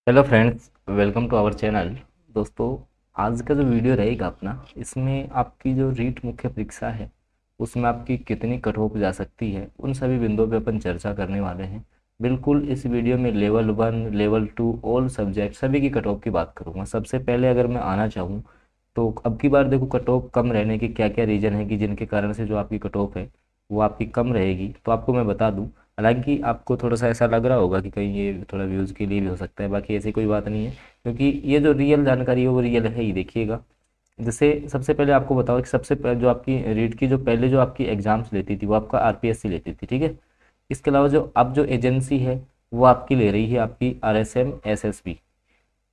Hello friends, welcome to our channel. दोस्तों, आज का जो वीडियो रहेगा अपना, इसमें आपकी जो रीट मुख्य परीक्षा है उसमें आपकी कितनी कट ऑफ जा सकती है, उन सभी बिंदुओं पे अपन चर्चा करने वाले हैं। बिल्कुल इस वीडियो में लेवल 1 लेवल 2 ऑल सब्जेक्ट सभी की कट ऑफ की बात करूँगा। सबसे पहले अगर मैं आना चाहूँ तो अब की बार देखो, कट ऑफ कम रहने के क्या क्या रीज़न है कि जिनके कारण से जो आपकी कट ऑफ है वो आपकी कम रहेगी, तो आपको मैं बता दूँ। हालांकि आपको थोड़ा सा ऐसा लग रहा होगा कि कहीं ये थोड़ा व्यूज़ के लिए भी हो सकता है, बाकी ऐसी कोई बात नहीं है, क्योंकि ये जो रियल जानकारी है वो रियल है ही। देखिएगा, जैसे सबसे पहले आपको बताओ कि सबसे पहले जो आपकी रीट की जो पहले जो आपकी एग्ज़ाम्स लेती थी वो आपका आरपीएससी लेती थी, ठीक है। इसके अलावा जो अब जो एजेंसी है वो आपकी ले रही है आपकी आरएसएम एसएसबी।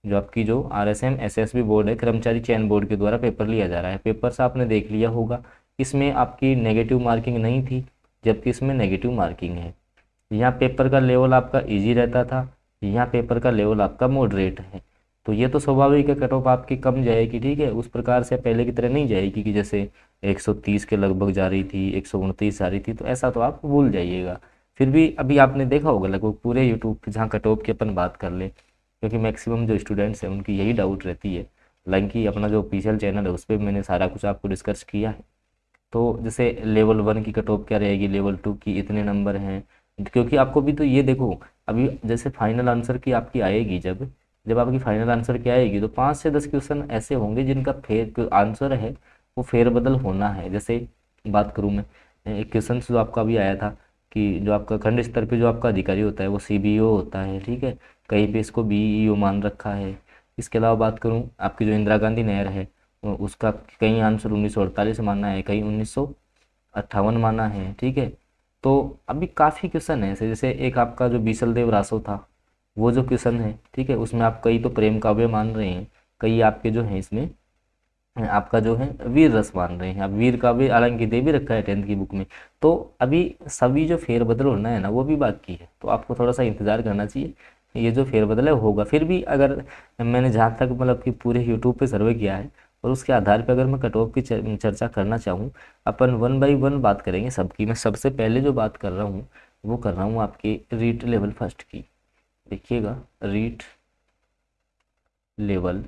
जो आपकी जो आरएसएम एसएसबी बोर्ड है, कर्मचारी चयन बोर्ड के द्वारा पेपर लिया जा रहा है। पेपर्स आपने देख लिया होगा, इसमें आपकी नेगेटिव मार्किंग नहीं थी, जबकि इसमें नेगेटिव मार्किंग है। यहाँ पेपर का लेवल आपका इजी रहता था, यहाँ पेपर का लेवल आपका मॉडरेट है। तो ये तो स्वाभाविक है, कट ऑफ आपकी कम जाएगी, ठीक है। उस प्रकार से पहले की तरह नहीं जाएगी कि जैसे 130 के लगभग जा रही थी, 129 जा रही थी, तो ऐसा तो आप भूल जाइएगा। फिर भी अभी आपने देखा होगा लगभग पूरे यूट्यूब पे, जहाँ कट ऑफ की अपन बात कर ले, क्योंकि मैक्सिमम जो स्टूडेंट्स हैं उनकी यही डाउट रहती है। हालांकि अपना जो ऑफिशियल चैनल है उस पर मैंने सारा कुछ आपको डिस्कस किया है। तो जैसे लेवल 1 की कट ऑफ क्या रहेगी, लेवल 2 की इतने नंबर हैं, क्योंकि आपको भी तो ये देखो, अभी जैसे फाइनल आंसर की आपकी आएगी, जब जब आपकी फाइनल आंसर की आएगी तो 5 से 10 क्वेश्चन ऐसे होंगे जिनका फेर आंसर है वो फेरबदल होना है। जैसे बात करूँ मैं, एक क्वेश्चन जो आपका अभी आया था कि जो आपका खंड स्तर पे जो आपका अधिकारी होता है वो सीबीओ होता है, ठीक है। कहीं पे इसको बीईओ मान रखा है। इसके अलावा बात करूँ, आपकी जो इंदिरा गांधी नहर है उसका कहीं आंसर 1948 माना है, कहीं 1958 माना है, ठीक है। तो अभी काफ़ी क्वेश्चन है ऐसे, जैसे एक आपका जो बीसल देव रासो था वो जो क्वेश्चन है, ठीक है, उसमें आप कई तो प्रेम काव्य मान रहे हैं, कई आपके जो हैं इसमें आपका जो है वीर रस मान रहे हैं। अब वीर काव्य हालांकि दे भी रखा है 10th की बुक में। तो अभी सभी जो फेरबदल होना है ना वो भी बाकी है, तो आपको थोड़ा सा इंतज़ार करना चाहिए। ये जो फेरबदल है होगा। फिर भी अगर मैंने जहाँ तक मतलब कि पूरे यूट्यूब पे सर्वे किया है और उसके आधार पर अगर मैं कट ऑफ की चर्चा करना चाहूँ, अपन 1 बाई 1 बात करेंगे सबकी। मैं सबसे पहले जो बात कर रहा हूँ वो कर रहा हूँ आपके रीट लेवल फर्स्ट की। देखिएगा, रीट लेवल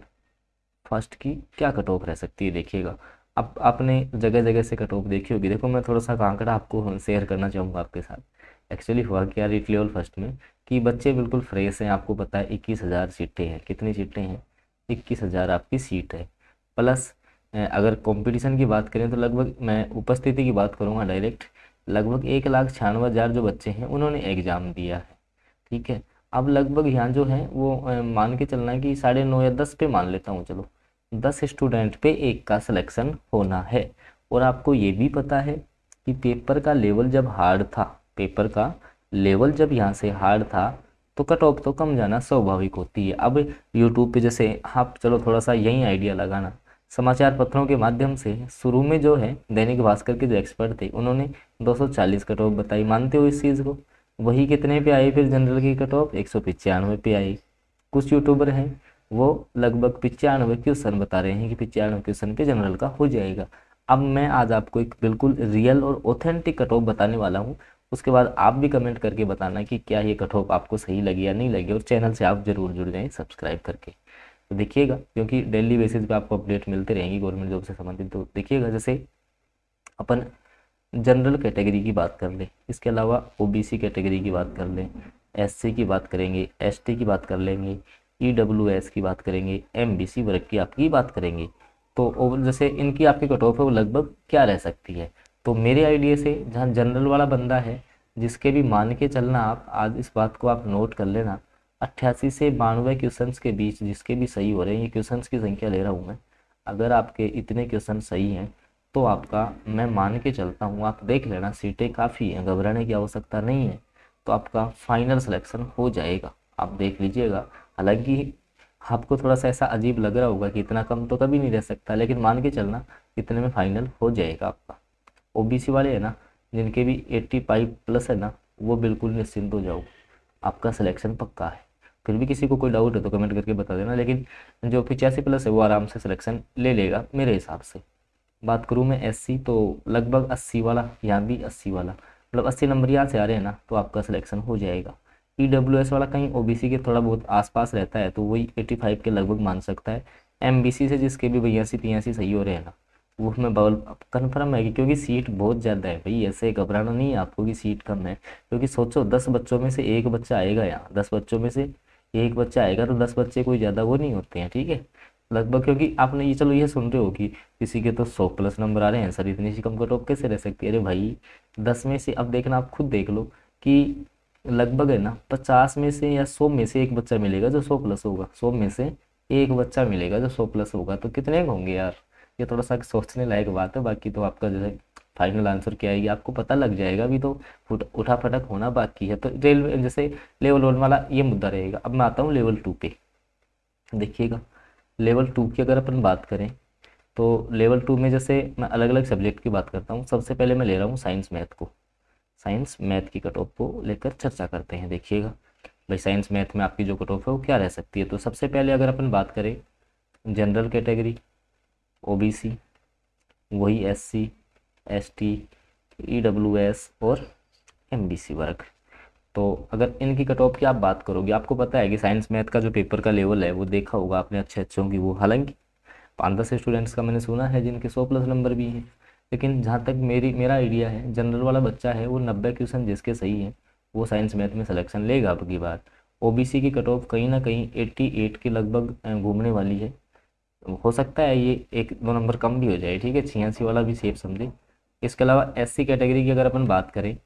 फर्स्ट की क्या कट ऑफ रह सकती है, देखिएगा। अब आपने जगह जगह से कट ऑफ देखी होगी। देखो, मैं थोड़ा सा आंकड़ा आपको शेयर करना चाहूँगा आपके साथ। एक्चुअली हुआ क्या रीट लेवल फर्स्ट में कि बच्चे बिल्कुल फ्रेश हैं। आपको पता है 21,000 सीटें हैं। कितनी सीटें हैं? 21,000 आपकी सीट है। प्लस अगर कंपटीशन की बात करें तो लगभग, मैं उपस्थिति की बात करूँगा डायरेक्ट, लगभग 1,96,000 जो बच्चे हैं उन्होंने एग्ज़ाम दिया है, ठीक है। अब लगभग यहाँ जो है वो मान के चलना है कि 9.5 या 10 पे मान लेता हूँ, चलो 10 स्टूडेंट पे एक का सिलेक्शन होना है। और आपको ये भी पता है कि पेपर का लेवल जब हार्ड था, पेपर का लेवल जब यहाँ से हार्ड था तो कट ऑफ तो कम जाना स्वाभाविक होती है। अब यूट्यूब पे जैसे आप चलो थोड़ा सा यही आइडिया लगाना, समाचार पत्रों के माध्यम से शुरू में जो है दैनिक भास्कर के जो एक्सपर्ट थे उन्होंने 240 कट ऑफ बताई। मानते हो इस चीज़ को? वही कितने पे आई फिर जनरल की कट ऑफ? 195 पे आई। कुछ यूट्यूबर हैं वो लगभग 95 क्वेश्चन बता रहे हैं कि 95 क्वेश्चन पे जनरल का हो जाएगा। अब मैं आज आपको एक बिल्कुल रियल और ऑथेंटिक कट ऑफ बताने वाला हूँ। उसके बाद आप भी कमेंट करके बताना कि क्या ये कट ऑफ आपको सही लगी या नहीं लगी, और चैनल से आप जरूर जुड़ जाएं सब्सक्राइब करके। तो देखिएगा, क्योंकि डेली बेसिस पे आपको अपडेट मिलते रहेंगी गवर्नमेंट जॉब से संबंधित। तो देखिएगा, जैसे अपन जनरल कैटेगरी की बात कर लें, इसके अलावा ओबीसी कैटेगरी की बात कर लें, एससी की बात करेंगे, एसटी की बात कर लेंगे, ईडब्ल्यूएस की बात करेंगे, एमबीसी वर्ग की आपकी बात करेंगे। तो जैसे इनकी आपकी कट ऑफ है वो लगभग क्या रह सकती है। तो मेरे आइडिया से जहाँ जनरल वाला बंदा है, जिसके भी मान के चलना, आप आज इस बात को आप नोट कर लेना, 88 से 92 क्वेश्चन के बीच जिसके भी सही हो रहे हैं, ये क्वेश्चन की संख्या ले रहा हूँ मैं, अगर आपके इतने क्वेश्चन सही हैं तो आपका, मैं मान के चलता हूँ, आप देख लेना सीटें काफ़ी हैं, घबराने की आवश्यकता नहीं है, तो आपका फाइनल सिलेक्शन हो जाएगा। आप देख लीजिएगा। हालांकि आपको थोड़ा सा ऐसा अजीब लग रहा होगा कि इतना कम तो कभी नहीं रह सकता, लेकिन मान के चलना इतने में फाइनल हो जाएगा आपका। ओबीसी वाले है ना, जिनके भी 85 प्लस है ना, वो बिल्कुल निश्चिंत हो जाओ, आपका सिलेक्शन पक्का है। फिर भी किसी को कोई डाउट है तो कमेंट करके बता देना, लेकिन जो 85 प्लस है वो आराम से सिलेक्शन ले लेगा मेरे हिसाब से। बात करूँ मैं एससी, तो लगभग 80 वाला, यहाँ भी 80 वाला, मतलब 80 नंबर यहाँ से आ रहे हैं ना, तो आपका सिलेक्शन हो जाएगा। EWS वाला कहीं OBC के थोड़ा बहुत आसपास रहता है तो वही 85 के लगभग मान सकता है। MBC से जिसके भी 82-83 सही हो रहे हैं ना, वो हमें बबल कन्फर्म है क्योंकि सीट बहुत ज़्यादा है भाई, ऐसे घबराना नहीं है आपको कि सीट कम है। क्योंकि सोचो 10 बच्चों में से एक बच्चा आएगा, यहाँ 10 बच्चों में से एक बच्चा आएगा तो 10 बच्चे कोई ज़्यादा वो नहीं होते हैं, ठीक है लगभग। क्योंकि आपने ये चलो ये सुन रहे हो कि किसी के तो 100+ नंबर आ रहे हैं, सर इतनी सी कम कट ऑफ कैसे रह सकती है। अरे भाई 10 में से अब देखना, आप खुद देख लो कि लगभग है ना 50 में से या 100 में से एक बच्चा मिलेगा जो 100+ होगा, 100 में से एक बच्चा मिलेगा जो 100+ होगा, तो कितने होंगे यार। ये थोड़ा सा सोचने लायक बात है। बाकी तो आपका जो है फाइनल आंसर क्या है ये आपको पता लग जाएगा, अभी तो उठा फटक होना बाकी है। तो रेलवे जैसे लेवल 1 वाला ये मुद्दा रहेगा। अब मैं आता हूँ लेवल 2 पे। देखिएगा लेवल 2 की अगर अपन बात करें तो लेवल 2 में जैसे मैं अलग अलग सब्जेक्ट की बात करता हूँ। सबसे पहले मैं ले रहा हूँ साइंस मैथ को, साइंस मैथ की कट ऑफ को लेकर चर्चा करते हैं। देखिएगा भाई साइंस मैथ में आपकी जो कट ऑफ है वो क्या रह सकती है। तो सबसे पहले अगर अपन बात करें जनरल कैटेगरी, OBC, वही SC, ST, EWS और MBC वर्ग, तो अगर इनकी कट ऑफ की आप बात करोगे, आपको पता है कि साइंस मैथ का जो पेपर का लेवल है वो देखा होगा आपने अच्छे अच्छों की वो, हालांकि 5-10 स्टूडेंट्स का मैंने सुना है जिनके 100+ नंबर भी हैं। लेकिन जहाँ तक मेरा आइडिया है, जनरल वाला बच्चा है वो 90 क्वेश्चन जिसके सही हैं वो साइंस मैथ में सिलेक्शन लेगा अब की बार। OBC की कट ऑफ कहीं ना कहीं 88 के लगभग घूमने वाली है। हो सकता है ये 1-2 नंबर कम भी हो जाए, ठीक है 86 वाला भी सेफ समझे। इसके अलावा SC कैटेगरी की अगर अपन बात करें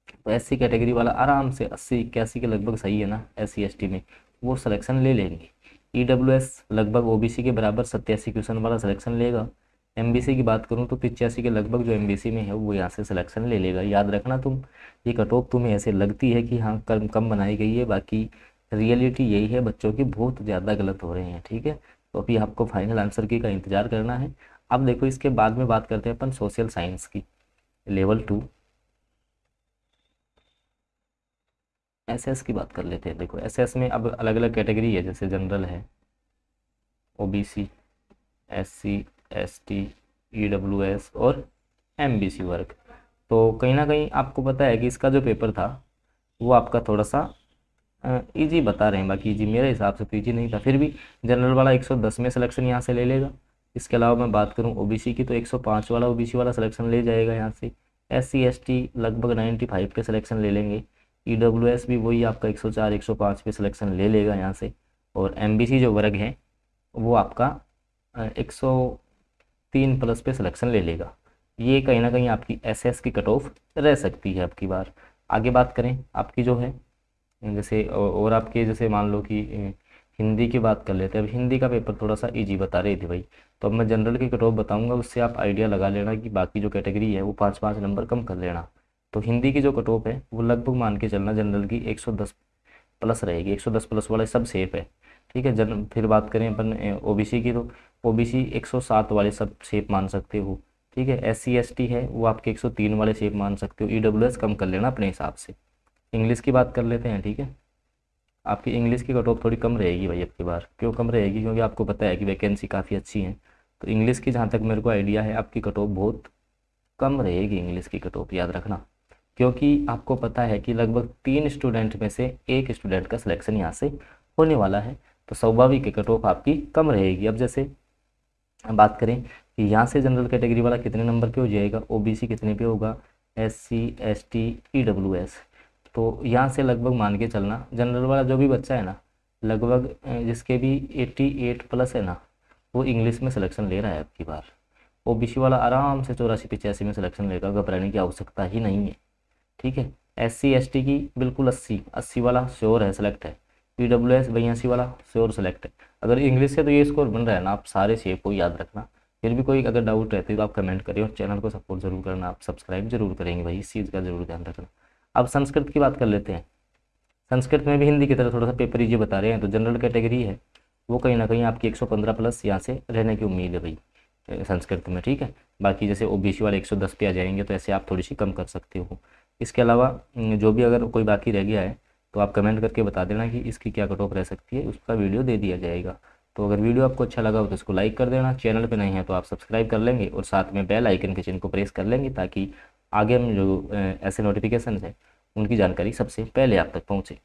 तो SC कैटेगरी वाला आराम से 80-81 के लगभग सही है ना, SC ST में वो सिलेक्शन ले लेंगे। EWS लगभग OBC के बराबर 87 क्वेश्चन वाला सिलेक्शन लेगा। MBC की बात करूं तो 85 के लगभग जो MBC में है वो यहाँ से सिलेक्शन ले लेगा। याद रखना तुम, ये कट ऑफ तुम्हें ऐसे लगती है कि हाँ कम कम बनाई गई है, बाकी रियलिटी यही है बच्चों की बहुत ज़्यादा गलत हो रहे हैं, ठीक है। तो अभी आपको फाइनल आंसर की का इंतजार करना है। अब देखो इसके बाद में बात करते हैं अपन सोशल साइंस की, लेवल 2 SS की बात कर लेते हैं। देखो SS में अब अलग अलग कैटेगरी है, जैसे जनरल है, OBC, SC, ST, EWS और MBC वर्ग। तो कहीं ना कहीं आपको पता है कि इसका जो पेपर था वो आपका थोड़ा सा इजी बता रहे हैं, बाकी इजी मेरे हिसाब से तो इजी नहीं था। फिर भी जनरल वाला 110 में सिलेक्शन यहाँ से ले लेगा। इसके अलावा मैं बात करूँ OBC की तो 105 वाला OBC वाला सिलेक्शन ले जाएगा यहाँ से। SC ST लगभग 95 के सिलेक्शन ले लेंगे। EWS भी वही आपका 104-105 पे सिलेक्शन ले लेगा यहाँ से। और MBC जो वर्ग है वो आपका 103+ पे सिलेक्शन ले लेगा। ये कहीं ना कहीं आपकी SS की कट ऑफ रह सकती है अब की बार। आगे बात करें आपकी जो है जैसे और आपके जैसे मान लो कि हिंदी की बात कर लेते हैं। अब हिंदी का पेपर थोड़ा सा इजी बता रहे थे भाई, तो अब मैं जनरल की कट ऑफ बताऊँगा, उससे आप आइडिया लगा लेना कि बाकी जो कैटेगरी है वो 5-5 नंबर कम कर लेना। तो हिंदी की जो कट ऑफ है वो लगभग मान के चलना जनरल की 110+ रहेगी। 110+ वाले सब सेफ है, ठीक है। फिर बात करें अपन OBC की तो OBC 107 वाले सब सेफ मान सकते हो, ठीक है। SC ST है वो आपके 103 वाले सेफ मान सकते हो। EWS कम कर लेना अपने हिसाब से। इंग्लिश की बात कर लेते हैं, ठीक है। आपकी इंग्लिश की कट ऑफ थोड़ी कम रहेगी भाई अब की बार। क्यों कम रहेगी? क्योंकि आपको पता है कि वैकेंसी काफ़ी अच्छी है। तो इंग्लिश की जहाँ तक मेरे को आइडिया है आपकी कट ऑफ बहुत कम रहेगी, इंग्लिश की कट ऑफ याद रखना। क्योंकि आपको पता है कि लगभग 3 स्टूडेंट में से एक स्टूडेंट का सिलेक्शन यहाँ से होने वाला है, तो स्वाभाविक कट ऑफ आपकी कम रहेगी। अब जैसे बात करें कि यहाँ से जनरल कैटेगरी वाला कितने नंबर पे हो जाएगा, OBC कितने पे होगा, SC ST EWS, तो यहाँ से लगभग मान के चलना जनरल वाला जो भी बच्चा है ना, लगभग जिसके भी 88+ है ना, वो इंग्लिश में सिलेक्शन ले रहा है अब की बार। OBC वाला आराम से 84-85 में सिलेक्शन लेगा, घबराने की आवश्यकता ही नहीं है, ठीक है। SC ST की बिल्कुल 80 वाला श्योर है, सिलेक्ट है। EWS 82 वाला श्योर सिलेक्ट है। अगर इंग्लिश से तो ये स्कोर बन रहा है ना, आप सारे शेप को याद रखना। फिर भी कोई अगर डाउट रहती है तो आप कमेंट करिए और चैनल को सपोर्ट जरूर करना, आप सब्सक्राइब जरूर करेंगे भाई, इस चीज़ का जरूर ध्यान रखना। अब संस्कृत की बात कर लेते हैं। संस्कृत में भी हिंदी की तरह थोड़ा सा पेपर ये बता रहे हैं, तो जनरल कैटेगरी है वो कहीं ना कहीं आपकी 115+ यहाँ से रहने की उम्मीद है भाई संस्कृत में, ठीक है। बाकी जैसे OBC वाले 110 पे आ जाएंगे तो ऐसे आप थोड़ी सी कम कर सकते हो। इसके अलावा जो भी अगर कोई बाकी रह गया है तो आप कमेंट करके बता देना कि इसकी क्या कट ऑफ रह सकती है, उसका वीडियो दे दिया जाएगा। तो अगर वीडियो आपको अच्छा लगा हो तो इसको लाइक कर देना, चैनल पे नहीं है तो आप सब्सक्राइब कर लेंगे और साथ में बेल आइकन के चिन्ह को प्रेस कर लेंगे, ताकि आगे हम जो ऐसे नोटिफिकेशन है उनकी जानकारी सबसे पहले आप तक पहुँचे।